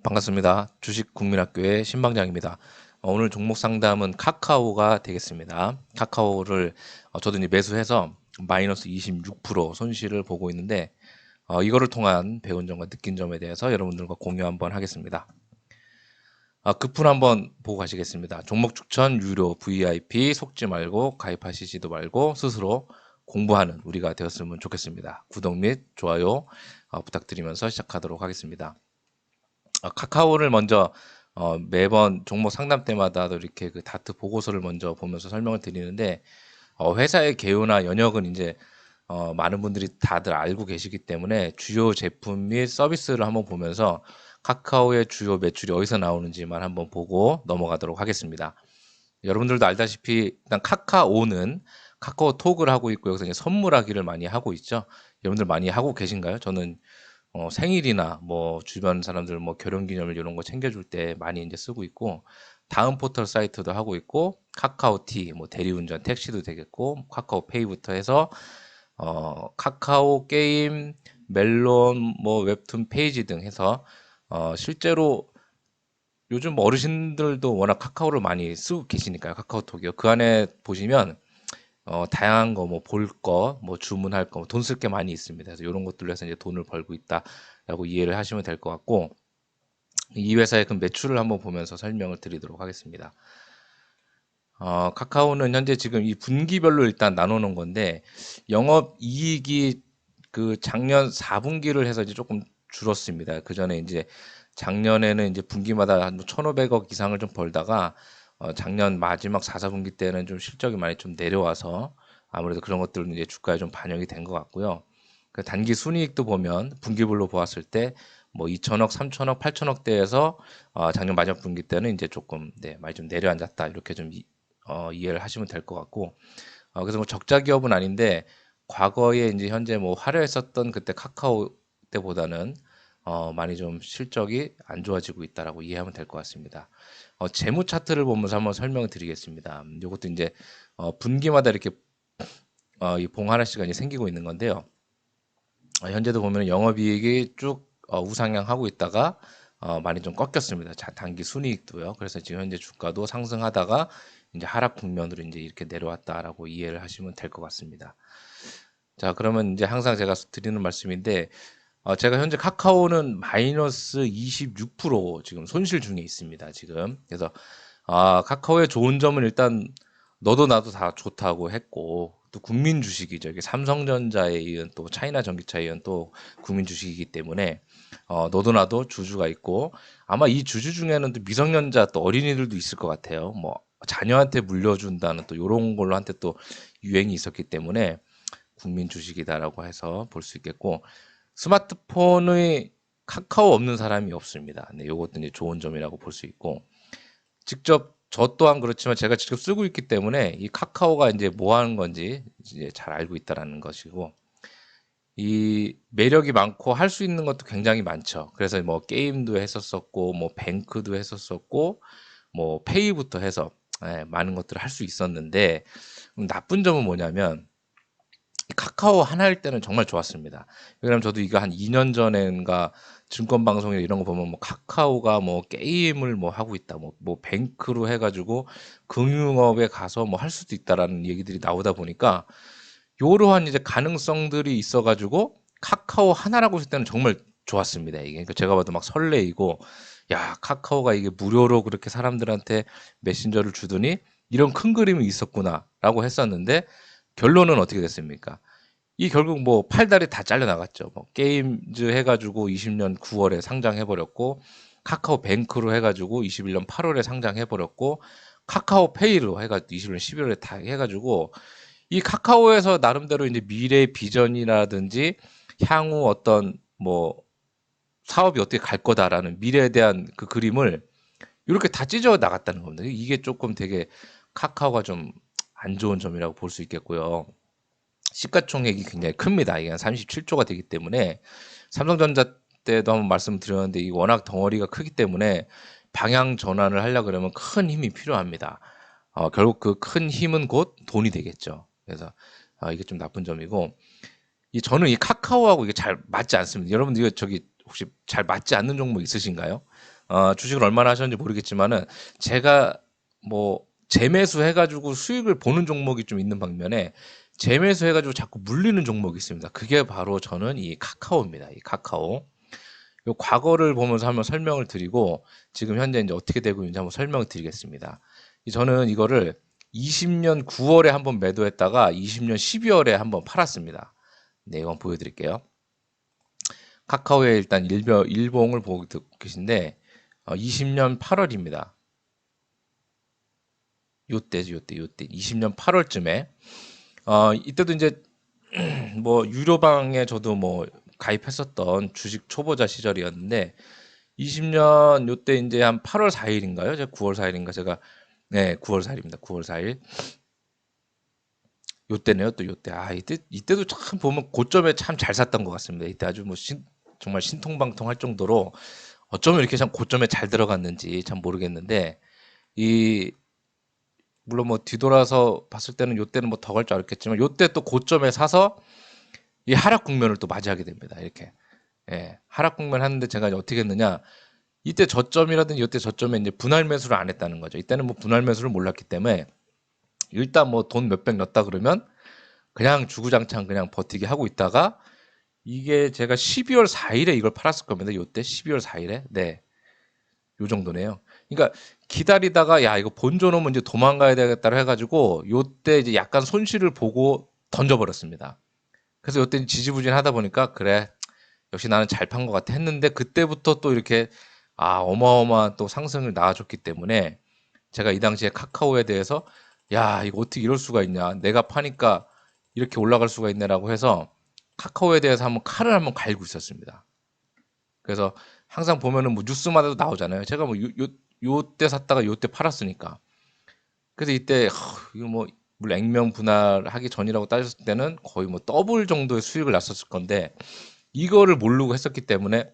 반갑습니다. 주식국민학교의 신방장입니다. 오늘 종목 상담은 카카오가 되겠습니다. 카카오를 저도 이제 매수해서 마이너스 26% 손실을 보고 있는데 이거를 통한 배운 점과 느낀 점에 대해서 여러분들과 공유 한번 하겠습니다. 급분 한번 보고 가시겠습니다. 종목 추천 유료 VIP 속지 말고 가입하시지도 말고 스스로 공부하는 우리가 되었으면 좋겠습니다. 구독 및 좋아요 부탁드리면서 시작하도록 하겠습니다. 카카오를 먼저 매번 종목 상담 때마다도 이렇게 그 다트 보고서를 먼저 보면서 설명을 드리는데 회사의 개요나 연역은 이제 많은 분들이 다들 알고 계시기 때문에 주요 제품 및 서비스를 한번 보면서 카카오의 주요 매출이 어디서 나오는지만 한번 보고 넘어가도록 하겠습니다. 여러분들도 알다시피 일단 카카오는 카카오톡을 하고 있고 여기서 이제 선물하기를 많이 하고 있죠. 여러분들 많이 하고 계신가요? 저는 생일이나 뭐 주변 사람들 뭐 결혼기념일 이런 거 챙겨줄 때 많이 이제 쓰고 있고, 다음 포털 사이트도 하고 있고, 카카오티 뭐 대리운전 택시도 되겠고, 카카오페이부터 해서 카카오 게임, 멜론 뭐 웹툰 페이지 등 해서 실제로 요즘 어르신들도 워낙 카카오를 많이 쓰고 계시니까요. 카카오톡이요. 그 안에 보시면 다양한 거, 뭐, 볼 거, 뭐, 주문할 거, 돈 쓸 게 많이 있습니다. 그래서 이런 것들로 해서 이제 돈을 벌고 있다라고 이해를 하시면 될 것 같고, 이 회사의 그 매출을 한번 보면서 설명을 드리도록 하겠습니다. 카카오는 현재 지금 이 분기별로 일단 나누는 건데, 영업 이익이 그 작년 4분기를 해서 이제 조금 줄었습니다. 그 전에 이제 작년에는 이제 분기마다 한 1,500억 이상을 좀 벌다가 작년 마지막 4, 4분기 때는 좀 실적이 많이 좀 내려와서 아무래도 그런 것들은 이제 주가에 좀 반영이 된 것 같고요. 그 단기 순이익도 보면 분기별로 보았을 때 뭐 2천억, 3천억, 8천억 대에서 작년 마지막 분기 때는 이제 조금 많이 좀 내려앉았다 이렇게 좀 이해를 하시면 될 것 같고, 그래서 뭐 적자 기업은 아닌데 과거에 이제 현재 뭐 화려했었던 그때 카카오 때보다는 많이 좀 실적이 안 좋아지고 있다라고 이해하면 될 것 같습니다. 재무 차트를 보면서 한번 설명을 드리겠습니다. 이것도 이제 분기마다 이렇게 이 봉하라 시간이 생기고 있는 건데요. 현재도 보면 영업이익이 쭉 우상향하고 있다가 많이 좀 꺾였습니다. 단기 순이익도요. 그래서 지금 현재 주가도 상승하다가 이제 하락 국면으로 이제 이렇게 내려왔다라고 이해를 하시면 될 것 같습니다. 자, 그러면 이제 항상 제가 드리는 말씀인데, 제가 현재 카카오는 마이너스 26% 지금 손실 중에 있습니다. 지금. 그래서 카카오의 좋은 점은 일단 너도 나도 다 좋다고 했고, 또 국민 주식이죠. 이게 삼성전자에 이은 또 차이나 전기차에 이은 또 국민 주식이기 때문에 너도 나도 주주가 있고, 아마 이 주주 중에는 또 미성년자 또 어린이들도 있을 것 같아요. 뭐 자녀한테 물려준다는 또 이런 걸로 한테 또 유행이 있었기 때문에 국민 주식이다라고 해서 볼 수 있겠고, 스마트폰의 카카오 없는 사람이 없습니다. 네, 요것도 이제 좋은 점이라고 볼 수 있고, 직접 저 또한 그렇지만 제가 직접 쓰고 있기 때문에 이 카카오가 이제 뭐 하는 건지 이제 잘 알고 있다라는 것이고, 이 매력이 많고 할 수 있는 것도 굉장히 많죠. 그래서 뭐 게임도 했었었고, 뭐 뱅크도 했었었고, 뭐 페이부터 해서 많은 것들을 할 수 있었는데, 나쁜 점은 뭐냐면 카카오 하나일 때는 정말 좋았습니다. 왜냐면 저도 이거 한 2년 전인가 증권 방송이나 이런 거 보면 뭐 카카오가 뭐 게임을 뭐 하고 있다, 뭐 뱅크로 해가지고 금융업에 가서 뭐 할 수도 있다라는 얘기들이 나오다 보니까 요러한 이제 가능성들이 있어가지고 카카오 하나라고 했을 때는 정말 좋았습니다. 이게 그러니까 제가 봐도 막 설레이고, 야, 카카오가 이게 무료로 그렇게 사람들한테 메신저를 주더니 이런 큰 그림이 있었구나라고 했었는데, 결론은 어떻게 됐습니까? 이 결국 뭐 팔다리 다 잘려 나갔죠. 뭐 게임즈 해가지고 20년 9월에 상장해버렸고, 카카오뱅크로 해가지고 21년 8월에 상장해버렸고, 카카오페이로 해가지고 21년 11월에 다 해가지고, 이 카카오에서 나름대로 이제 미래 비전이라든지 향후 어떤 뭐 사업이 어떻게 갈 거다라는 미래에 대한 그 그림을 이렇게 다 찢어 나갔다는 겁니다. 이게 조금 되게 카카오가 좀 안 좋은 점이라고 볼 수 있겠고요. 시가총액이 굉장히 큽니다. 이게 한 37조가 되기 때문에, 삼성전자 때도 한번 말씀드렸는데 이 워낙 덩어리가 크기 때문에 방향 전환을 하려고 그러면 큰 힘이 필요합니다. 결국 그 큰 힘은 곧 돈이 되겠죠. 그래서 이게 좀 나쁜 점이고, 저는 이 카카오하고 이게 잘 맞지 않습니다. 여러분 이거 저기 혹시 잘 맞지 않는 종목 있으신가요? 주식을 얼마나 하셨는지 모르겠지만은 제가 뭐 재매수 해가지고 수익을 보는 종목이 좀 있는 반면에 재매수 해가지고 자꾸 물리는 종목이 있습니다. 그게 바로 저는 이 카카오입니다. 이 카카오. 요 과거를 보면서 한번 설명을 드리고 지금 현재 이제 어떻게 되고 있는지 한번 설명을 드리겠습니다. 저는 이거를 20년 9월에 한번 매도했다가 20년 12월에 한번 팔았습니다. 네, 이건 보여드릴게요. 카카오에 일단 일봉을 보고 계신데 20년 8월입니다. 요때 20년 8월쯤에 이때도 이제 뭐 유료방에 저도 뭐 가입했었던 주식 초보자 시절이었는데 20년 요때 이제 한 8월 4일인가요? 제가 9월 4일인가 제가 네 9월 4일입니다. 9월 4일 요때네요. 또 요때 이때도 참 보면 고점에 참 잘 샀던 것 같습니다. 이때 아주 뭐 정말 신통방통할 정도로 어쩌면 이렇게 참 고점에 잘 들어갔는지 참 모르겠는데 이 물론 뭐 뒤돌아서 봤을 때는 요때는 뭐 더 갈 줄 알았겠지만 요때 또 고점에 사서 이 하락 국면을 또 맞이하게 됩니다. 이렇게 예, 하락 국면 하는데 제가 이제 어떻게 했느냐 이때 저점이라든지 이때 저점에 이제 분할 매수를 안 했다는 거죠. 이때는 뭐 분할 매수를 몰랐기 때문에 일단 뭐 돈 몇백 넣었다 그러면 그냥 주구장창 그냥 버티기 하고 있다가 이게 제가 12월 4일에 이걸 팔았을 겁니다. 요때 12월 4일에 네, 요 정도네요. 그러니까 기다리다가 야 이거 본전 오면 이제 도망가야 되겠다 해가지고 요때 이제 약간 손실을 보고 던져버렸습니다. 그래서 요때 지지부진하다 보니까 그래 역시 나는 잘 판 것 같아 했는데 그때부터 또 이렇게 어마어마한 또 상승을 낳아줬기 때문에 제가 이 당시에 카카오에 대해서 야 이거 어떻게 이럴 수가 있냐 내가 파니까 이렇게 올라갈 수가 있네라고 해서 카카오에 대해서 한번 칼을 한번 갈고 있었습니다. 그래서 항상 보면은 뭐 뉴스마다도 나오잖아요. 제가 뭐 요때 샀다가 요때 팔았으니까. 그래서 이때 이거 뭐 물론 액면 분할하기 전이라고 따졌을 때는 거의 뭐 더블 정도의 수익을 났었을 건데 이거를 모르고 했었기 때문에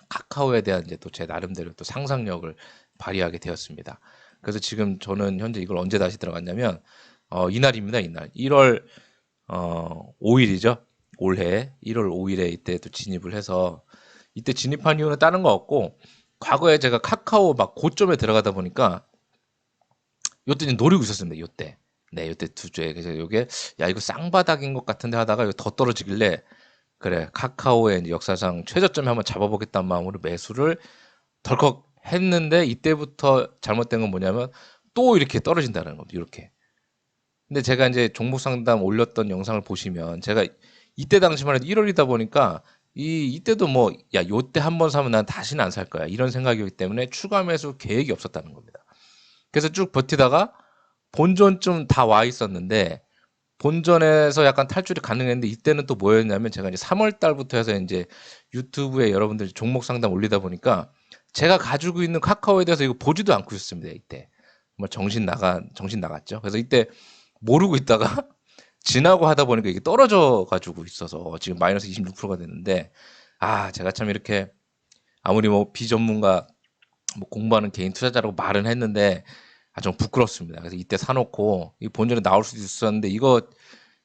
카카오에 대한 이제 또 제 나름대로 또 상상력을 발휘하게 되었습니다. 그래서 지금 저는 현재 이걸 언제 다시 들어갔냐면 이날입니다. 이날 1월 5일이죠. 올해 1월 5일에 이때 또 진입을 해서 이때 진입한 이유는 다른 거 없고 과거에 제가 카카오 막 고점에 들어가다 보니까 요때 이제 노리고 있었습니다. 요때. 네, 요때 두 주에. 그래서 요게 야 이거 쌍바닥인 것 같은데 하다가 이거 더 떨어지길래 그래 카카오의 이제 역사상 최저점에 한번 잡아보겠다는 마음으로 매수를 덜컥 했는데 이때부터 잘못된 건 뭐냐면 또 이렇게 떨어진다는 겁니다. 이렇게. 근데 제가 이제 종목 상담 올렸던 영상을 보시면 제가 이때 당시만 해도 1월이다 보니까 이때도 뭐 야 요때 한 번 사면 난 다시는 안 살 거야 이런 생각이기 때문에 추가 매수 계획이 없었다는 겁니다. 그래서 쭉 버티다가 본전쯤 다 와 있었는데 본전에서 약간 탈출이 가능했는데 이때는 또 뭐였냐면 제가 이제 3월 달부터 해서 이제 유튜브에 여러분들 종목 상담 올리다 보니까 제가 가지고 있는 카카오에 대해서 이거 보지도 않고 있었습니다. 이때 정말 정신 나갔죠. 그래서 이때 모르고 있다가 지나고 하다 보니까 이게 떨어져 가지고 있어서 지금 마이너스 26%가 됐는데 제가 참 이렇게 아무리 뭐 비전문가 뭐 공부하는 개인 투자자라고 말은 했는데 좀 부끄럽습니다. 그래서 이때 사놓고 이 본전에 나올 수도 있었는데 이거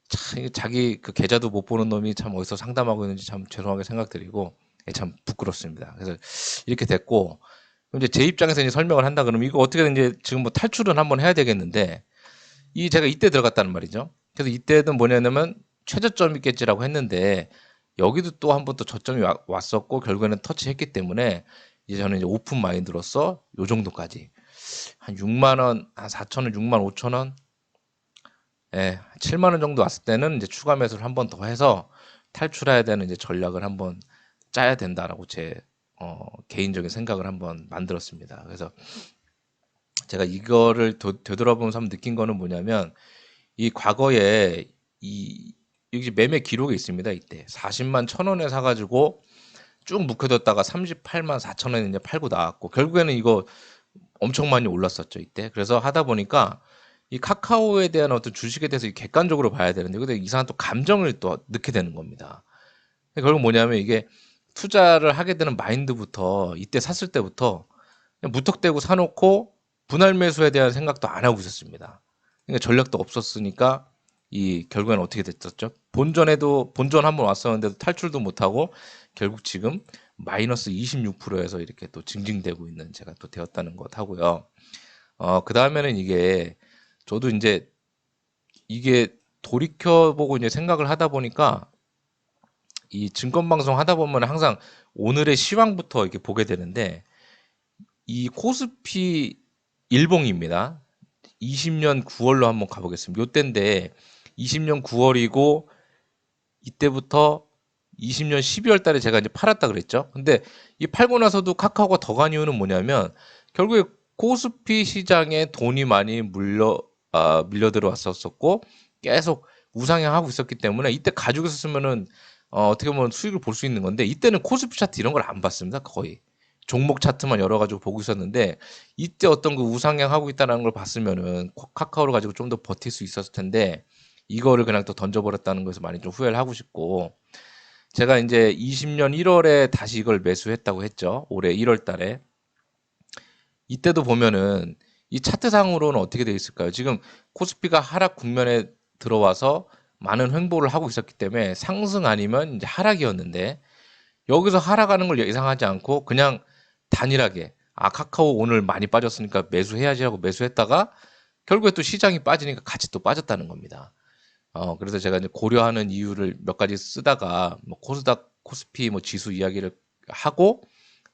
참 자기 그 계좌도 못 보는 놈이 참 어디서 상담하고 있는지 참 죄송하게 생각드리고 참 부끄럽습니다. 그래서 이렇게 됐고 그럼 이제 제 입장에서 이제 설명을 한다 그러면 이거 어떻게든 이제 지금 뭐 탈출은 한번 해야 되겠는데 이 제가 이때 들어갔다는 말이죠. 그래서 이때는 뭐냐면 최저점이겠지라고 했는데 여기도 또 한 번 또 저점이 왔었고 결국에는 터치했기 때문에 이제 저는 이제 오픈 마인드로서 요 정도까지 한 6만 원, 한 4천 원, 6만 5천 원, 7만 원 정도 왔을 때는 이제 추가 매수를 한 번 더 해서 탈출해야 되는 이제 전략을 한번 짜야 된다라고 제 개인적인 생각을 한번 만들었습니다. 그래서 제가 이거를 되돌아보면서 한번 느낀 거는 뭐냐면 이 과거에 여기 매매 기록이 있습니다. 이때 40만 1,000원에 사가지고 쭉 묵혀뒀다가 38만 4천 원에 이제 팔고 나왔고 결국에는 이거 엄청 많이 올랐었죠 이때. 그래서 하다 보니까 이 카카오에 대한 어떤 주식에 대해서 객관적으로 봐야 되는데 근데 이상한 또 감정을 또 넣게 되는 겁니다. 결국 뭐냐면 이게 투자를 하게 되는 마인드부터 이때 샀을 때부터 그냥 무턱대고 사놓고 분할 매수에 대한 생각도 안 하고 있었습니다. 그러니까 전략도 없었으니까 이 결국에는 어떻게 됐었죠? 본전 한번 왔었는데도 탈출도 못하고 결국 지금 마이너스 26%에서 이렇게 또 징징대고 있는 제가 또 되었다는 것 하고요. 그 다음에는 저도 이게 돌이켜보고 이제 생각을 하다 보니까 이 증권방송 하다 보면 항상 오늘의 시황부터 이렇게 보게 되는데 이 코스피 일봉입니다. 20년 9월로 한번 가보겠습니다. 요때인데 20년 9월이고 이때부터 20년 12월 달에 제가 이제 팔았다 그랬죠. 근데 이 팔고 나서도 카카오가 더 간 이유는 뭐냐면 결국에 코스피 시장에 돈이 많이 밀려 들어왔었고 계속 우상향하고 있었기 때문에 이때 가지고 있었으면은 어떻게 보면 수익을 볼 수 있는 건데 이때는 코스피 차트 이런 걸 안 봤습니다. 거의. 종목 차트만 열어가지고 보고 있었는데 이때 어떤 그 우상향하고 있다는 걸 봤으면은 카카오를 가지고 좀 더 버틸 수 있었을 텐데 이거를 그냥 또 던져버렸다는 것에서 많이 좀 후회를 하고 싶고 제가 이제 20년 1월에 다시 이걸 매수했다고 했죠. 올해 1월 달에. 이때도 보면은 이 차트상으로는 어떻게 되어 있을까요? 지금 코스피가 하락 국면에 들어와서 많은 횡보를 하고 있었기 때문에 상승 아니면 이제 하락이었는데 여기서 하락하는 걸 예상하지 않고 그냥 단일하게 카카오 오늘 많이 빠졌으니까 매수해야지 하고 매수했다가 결국에 또 시장이 빠지니까 같이 또 빠졌다는 겁니다. 그래서 제가 이제 고려하는 이유를 몇 가지 쓰다가 뭐 코스닥, 코스피 뭐 지수 이야기를 하고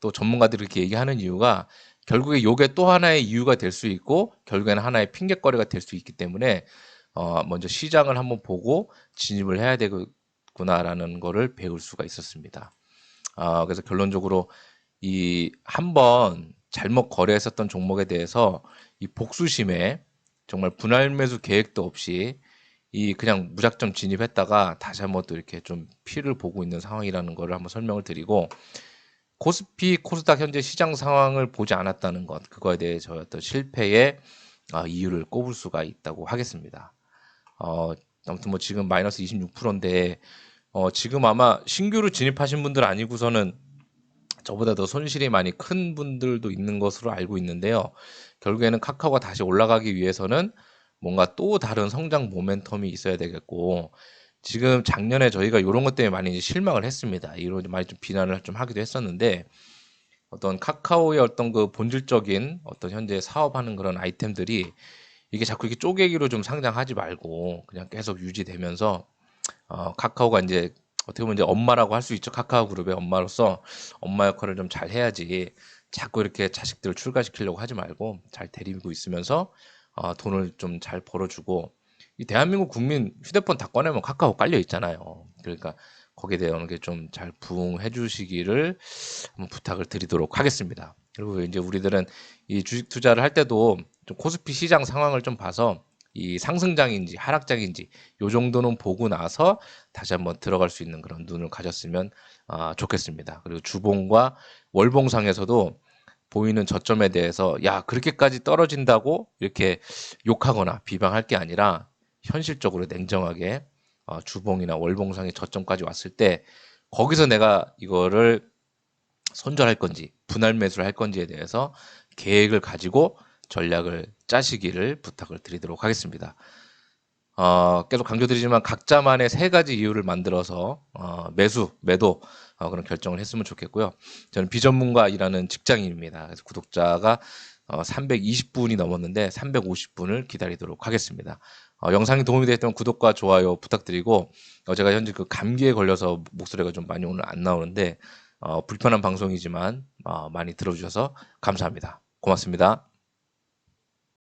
또 전문가들이 이렇게 얘기하는 이유가 결국에 요게 또 하나의 이유가 될 수 있고 결국에는 하나의 핑곗거리가 될 수 있기 때문에 먼저 시장을 한번 보고 진입을 해야 되구나라는 거를 배울 수가 있었습니다. 그래서 결론적으로 이 한번 잘못 거래했었던 종목에 대해서 이 복수심에 정말 분할 매수 계획도 없이 이 그냥 무작정 진입했다가 다시 한번 또 이렇게 좀 피를 보고 있는 상황이라는 거를 한번 설명을 드리고 코스피, 코스닥 현재 시장 상황을 보지 않았다는 것 그거에 대해 저의 어떤 실패의 이유를 꼽을 수가 있다고 하겠습니다. 아무튼 뭐 지금 마이너스 26%인데 지금 아마 신규로 진입하신 분들 아니고서는 저보다 더 손실이 많이 큰 분들도 있는 것으로 알고 있는데요. 결국에는 카카오가 다시 올라가기 위해서는 뭔가 또 다른 성장 모멘텀이 있어야 되겠고, 지금 작년에 저희가 이런 것 때문에 많이 이제 실망을 했습니다. 이런 많이 좀 비난을 좀 하기도 했었는데, 어떤 카카오의 어떤 그 본질적인 어떤 현재 사업하는 그런 아이템들이 이게 자꾸 이렇게 쪼개기로 좀 상장하지 말고 그냥 계속 유지되면서 카카오가 이제 어떻게 보면 이제 엄마라고 할 수 있죠. 카카오 그룹의 엄마로서 엄마 역할을 좀 잘 해야지 자꾸 이렇게 자식들을 출가시키려고 하지 말고 잘 데리고 있으면서 돈을 좀 잘 벌어주고 이 대한민국 국민 휴대폰 다 꺼내면 카카오 깔려 있잖아요. 그러니까 거기에 대한 게 좀 잘 부응해 주시기를 한번 부탁을 드리도록 하겠습니다. 그리고 이제 우리들은 이 주식 투자를 할 때도 좀 코스피 시장 상황을 좀 봐서 이 상승장인지 하락장인지 요 정도는 보고 나서 다시 한번 들어갈 수 있는 그런 눈을 가졌으면 좋겠습니다. 그리고 주봉과 월봉상에서도 보이는 저점에 대해서 야 그렇게까지 떨어진다고 이렇게 욕하거나 비방할 게 아니라 현실적으로 냉정하게 주봉이나 월봉상의 저점까지 왔을 때 거기서 내가 이거를 손절할 건지 분할 매수를 할 건지에 대해서 계획을 가지고 전략을 짜시기를 부탁을 드리도록 하겠습니다. 계속 강조드리지만 각자만의 세 가지 이유를 만들어서 매수, 매도 그런 결정을 했으면 좋겠고요. 저는 비전문가이라는 직장인입니다. 그래서 구독자가 320분이 넘었는데 350분을 기다리도록 하겠습니다. 영상이 도움이 되었다면 구독과 좋아요 부탁드리고 제가 현재 그 감기에 걸려서 목소리가 좀 많이 오늘 안 나오는데 불편한 방송이지만 많이 들어주셔서 감사합니다. 고맙습니다.